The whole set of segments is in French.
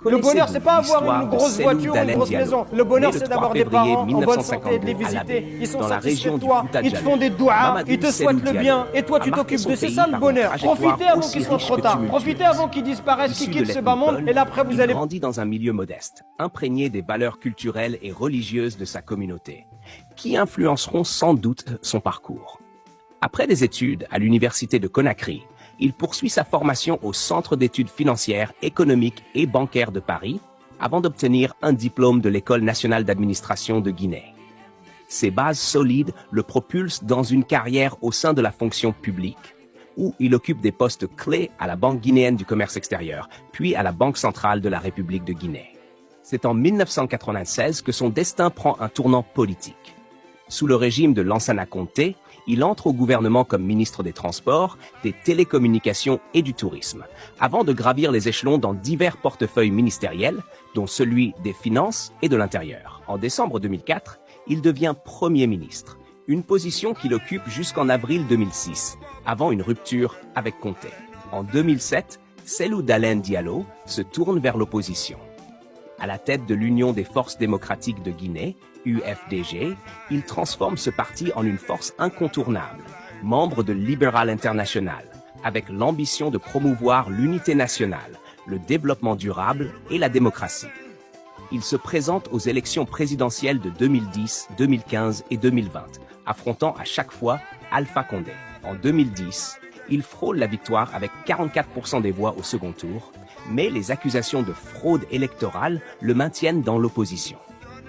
Le bonheur, c'est pas avoir l'histoire une de grosse Cellou voiture ou une Dalein grosse Diallo, maison. Le bonheur, né le c'est 3 d'avoir des février parents en bonne santé et de les 1952 à visiter. Labé, Ils sont dans la satisfaits région de du toi, Fouta ils te Djallon. font des douas, Mamadou ils te Cellou souhaitent le Diallo bien, et toi a tu marqué t'occupes son de c'est pays ça le par une bonheur. trajectoire Profitez avant aussi qu'il soit riche trop que tard. tumultueuse. Profitez avant qu'ils disparaissent, qu'ils Issu de quittent ce l'ethnie bas monde, Peul, et là après vous il allez... grandit dans un milieu modeste, imprégné des valeurs culturelles et religieuses de sa communauté, qui influenceront sans doute son parcours. Après des études à l'université de Conakry, il poursuit sa formation au Centre d'études financières, économiques et bancaires de Paris, avant d'obtenir un diplôme de l'École nationale d'administration de Guinée. Ses bases solides le propulsent dans une carrière au sein de la fonction publique, où il occupe des postes clés à la Banque guinéenne du commerce extérieur, puis à la Banque centrale de la République de Guinée. C'est en 1996 que son destin prend un tournant politique. Sous le régime de Lansana Conté, il entre au gouvernement comme ministre des Transports, des Télécommunications et du Tourisme, avant de gravir les échelons dans divers portefeuilles ministériels, dont celui des Finances et de l'Intérieur. En décembre 2004, il devient Premier ministre, une position qu'il occupe jusqu'en avril 2006, avant une rupture avec Conté. En 2007, Cellou Dalein Diallo se tourne vers l'opposition. À la tête de l'Union des forces démocratiques de Guinée, UFDG, il transforme ce parti en une force incontournable, membre de Liberal International, avec l'ambition de promouvoir l'unité nationale, le développement durable et la démocratie. Il se présente aux élections présidentielles de 2010, 2015 et 2020, affrontant à chaque fois Alpha Condé. En 2010, il frôle la victoire avec 44% des voix au second tour, mais les accusations de fraude électorale le maintiennent dans l'opposition.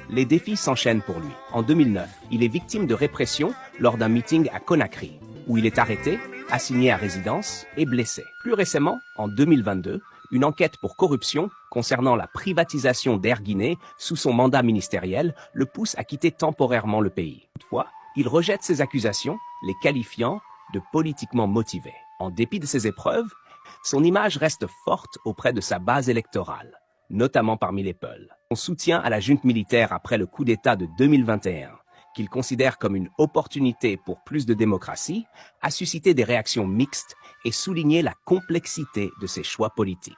Les défis s'enchaînent pour lui. En 2009, il est victime de répression lors d'un meeting à Conakry, où il est arrêté, assigné à résidence et blessé. Plus récemment, en 2022, une enquête pour corruption concernant la privatisation d'Air Guinée sous son mandat ministériel le pousse à quitter temporairement le pays. Toutefois, il rejette ces accusations, les qualifiant de politiquement motivées. En dépit de ces épreuves, son image reste forte auprès de sa base électorale, notamment parmi les Peuls. Son soutien à la junte militaire après le coup d'État de 2021, qu'il considère comme une opportunité pour plus de démocratie, a suscité des réactions mixtes et souligné la complexité de ses choix politiques.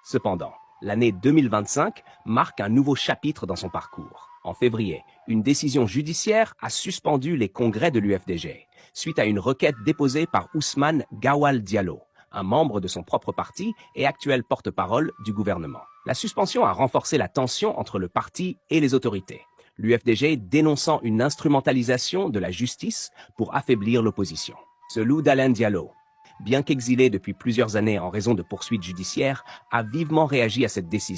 Cependant, l'année 2025 marque un nouveau chapitre dans son parcours. En février, une décision judiciaire a suspendu les congrès de l'UFDG, suite à une requête déposée par Ousmane Gawal Diallo, un membre de son propre parti et actuel porte-parole du gouvernement. La suspension a renforcé la tension entre le parti et les autorités, l'UFDG dénonçant une instrumentalisation de la justice pour affaiblir l'opposition. Cellou Dalein Diallo, bien qu'exilé depuis plusieurs années en raison de poursuites judiciaires, a vivement réagi à cette décision.